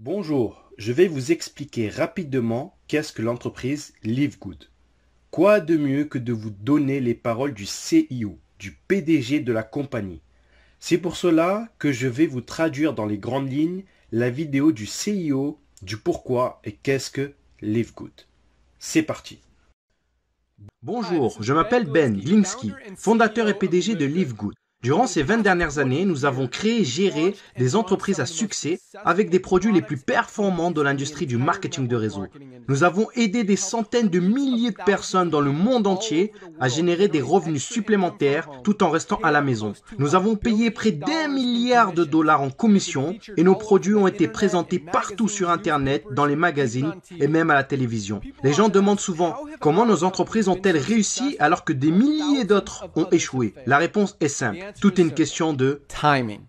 Bonjour, je vais vous expliquer rapidement qu'est-ce que l'entreprise Live Good. Quoi de mieux que de vous donner les paroles du CIO, du PDG de la compagnie. C'est pour cela que je vais vous traduire dans les grandes lignes la vidéo du CIO, du pourquoi et qu'est-ce que Live Good. C'est parti. Bonjour, je m'appelle Ben Glinsky, fondateur et PDG de Live Good. Durant ces 20 dernières années, nous avons créé et géré des entreprises à succès avec des produits les plus performants de l'industrie du marketing de réseau. Nous avons aidé des centaines de milliers de personnes dans le monde entier à générer des revenus supplémentaires tout en restant à la maison. Nous avons payé près d'1 milliard de dollars en commission et nos produits ont été présentés partout sur Internet, dans les magazines et même à la télévision. Les gens demandent souvent comment nos entreprises ont-elles réussi alors que des milliers d'autres ont échoué. La réponse est simple. Tout est une question de timing.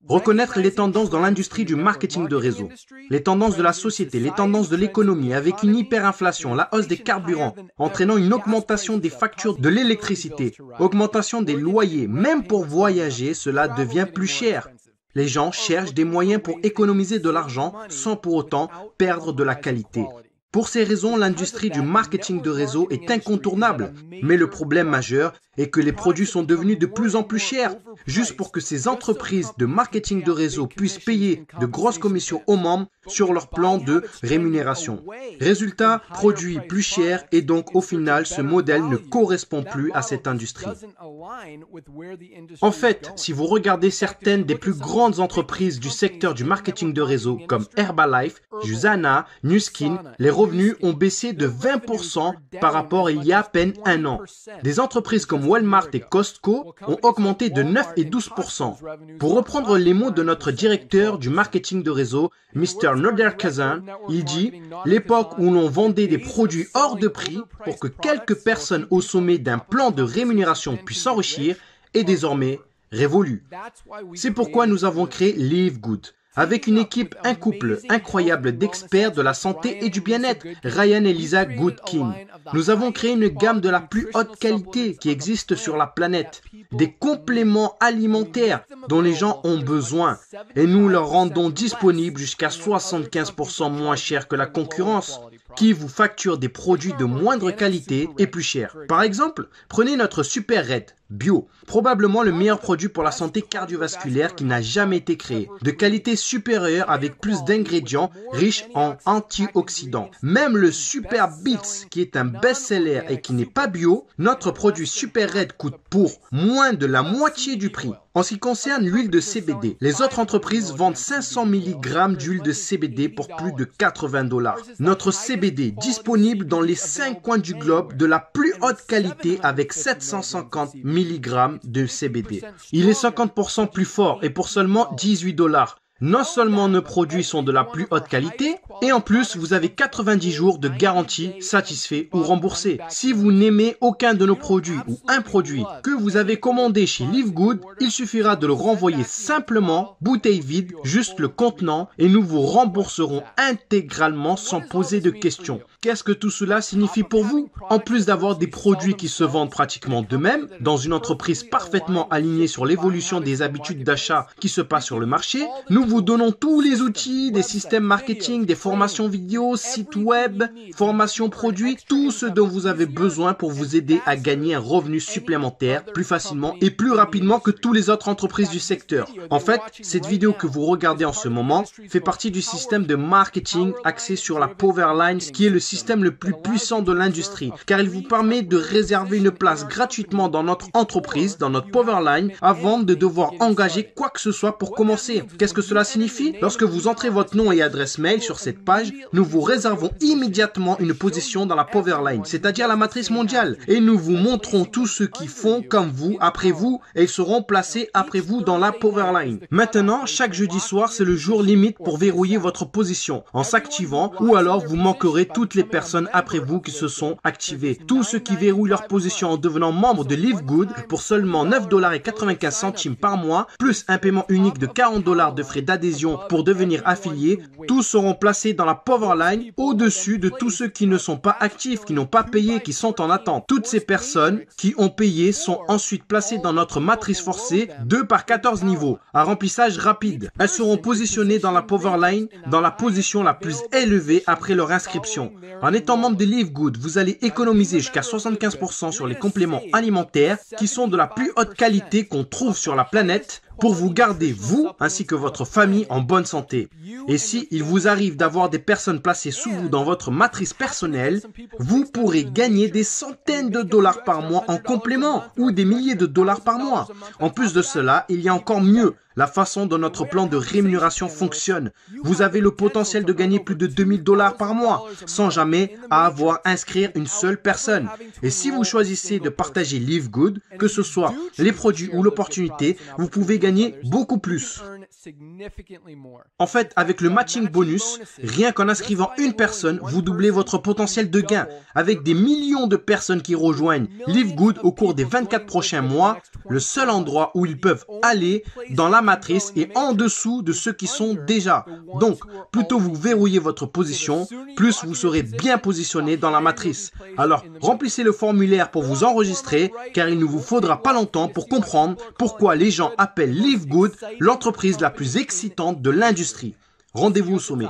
Reconnaître les tendances dans l'industrie du marketing de réseau, les tendances de la société, les tendances de l'économie avec une hyperinflation, la hausse des carburants, entraînant une augmentation des factures de l'électricité, augmentation des loyers, même pour voyager, cela devient plus cher. Les gens cherchent des moyens pour économiser de l'argent sans pour autant perdre de la qualité. Pour ces raisons, l'industrie du marketing de réseau est incontournable. Mais le problème majeur est que les produits sont devenus de plus en plus chers. Juste pour que ces entreprises de marketing de réseau puissent payer de grosses commissions aux membres sur leur plan de rémunération. Résultat, produits plus chers et donc au final, ce modèle ne correspond plus à cette industrie. En fait, si vous regardez certaines des plus grandes entreprises du secteur du marketing de réseau comme Herbalife, Usana, Nu Skin, les revenus ont baissé de 20% par rapport à il y a à peine un an. Des entreprises comme Walmart et Costco ont augmenté de 9 et 12%. Pour reprendre les mots de notre directeur du marketing de réseau, Mr. Noderkazan, il dit « L'époque où l'on vendait des produits hors de prix pour que quelques personnes au sommet d'un plan de rémunération puissent s'enrichir est désormais révolue. » C'est pourquoi nous avons créé Live Good. Avec une équipe, un couple incroyable d'experts de la santé et du bien-être, Ryan et Lisa Goodkin. Nous avons créé une gamme de la plus haute qualité qui existe sur la planète. Des compléments alimentaires dont les gens ont besoin. Et nous leur rendons disponibles jusqu'à 75% moins cher que la concurrence, qui vous facture des produits de moindre qualité et plus chers. Par exemple, prenez notre Super Red Bio, probablement le meilleur produit pour la santé cardiovasculaire qui n'a jamais été créé. De qualité supérieure avec plus d'ingrédients riches en antioxydants. Même le Super Beats, qui est un best-seller et qui n'est pas bio, notre produit Super Red coûte pour moins de la moitié du prix. En ce qui concerne l'huile de CBD, les autres entreprises vendent 500 mg d'huile de CBD pour plus de 80 $. Notre CBD disponible dans les 5 coins du globe de la plus haute qualité avec 750 mg de CBD. Il est 50% plus fort et pour seulement 18 $. Non seulement nos produits sont de la plus haute qualité, et en plus vous avez 90 jours de garantie satisfait ou remboursé. Si vous n'aimez aucun de nos produits ou un produit que vous avez commandé chez Live Good, il suffira de le renvoyer simplement, bouteille vide, juste le contenant, et nous vous rembourserons intégralement sans poser de questions. Qu'est-ce que tout cela signifie pour vous? En plus d'avoir des produits qui se vendent pratiquement d'eux-mêmes, dans une entreprise parfaitement alignée sur l'évolution des habitudes d'achat qui se passent sur le marché, nous vous donnons tous les outils, des systèmes marketing, des formations vidéo, sites web, formations produits, tout ce dont vous avez besoin pour vous aider à gagner un revenu supplémentaire plus facilement et plus rapidement que toutes les autres entreprises du secteur. En fait, cette vidéo que vous regardez en ce moment fait partie du système de marketing axé sur la Powerline, qui est le système le plus puissant de l'industrie, car il vous permet de réserver une place gratuitement dans notre entreprise, dans notre Powerline, avant de devoir engager quoi que ce soit pour commencer. Qu'est-ce que cela signifie? Lorsque vous entrez votre nom et adresse mail sur cette page, nous vous réservons immédiatement une position dans la Powerline, c'est-à-dire la matrice mondiale, et nous vous montrons tous ceux qui font comme vous, après vous, et ils seront placés après vous dans la Powerline. Maintenant, chaque jeudi soir, c'est le jour limite pour verrouiller votre position en s'activant, ou alors vous manquerez toutes les personnes après vous qui se sont activées. Tous ceux qui verrouillent leur position en devenant membre de Live Good pour seulement 9,95 $ par mois, plus un paiement unique de 40 $ de frais d'adhésion pour devenir affiliés, tous seront placés placés dans la Powerline au-dessus de tous ceux qui ne sont pas actifs, qui n'ont pas payé, qui sont en attente. Toutes ces personnes qui ont payé sont ensuite placées dans notre matrice forcée 2 par 14 niveaux, à remplissage rapide. Elles seront positionnées dans la Powerline dans la position la plus élevée après leur inscription. En étant membre de Live Good, vous allez économiser jusqu'à 75% sur les compléments alimentaires qui sont de la plus haute qualité qu'on trouve sur la planète pour vous garder, vous, ainsi que votre famille, en bonne santé. Et si il vous arrive d'avoir des personnes placées sous vous dans votre matrice personnelle, vous pourrez gagner des centaines de dollars par mois en complément ou des milliers de dollars par mois. En plus de cela, il y a encore mieux. La façon dont notre plan de rémunération fonctionne. Vous avez le potentiel de gagner plus de 2000 dollars par mois sans jamais avoir à inscrire une seule personne. Et si vous choisissez de partager Live Good, que ce soit les produits ou l'opportunité, vous pouvez gagner beaucoup plus. En fait, avec le matching bonus, rien qu'en inscrivant une personne, vous doublez votre potentiel de gain. Avec des millions de personnes qui rejoignent Live Good au cours des 24 prochains mois, le seul endroit où ils peuvent aller dans la matrice est en dessous de ceux qui sont déjà. Donc, plus tôt vous verrouillez votre position, plus vous serez bien positionné dans la matrice. Alors, remplissez le formulaire pour vous enregistrer, car il ne vous faudra pas longtemps pour comprendre pourquoi les gens appellent Live Good l'entreprise la plus excitante de l'industrie. Rendez-vous au sommet.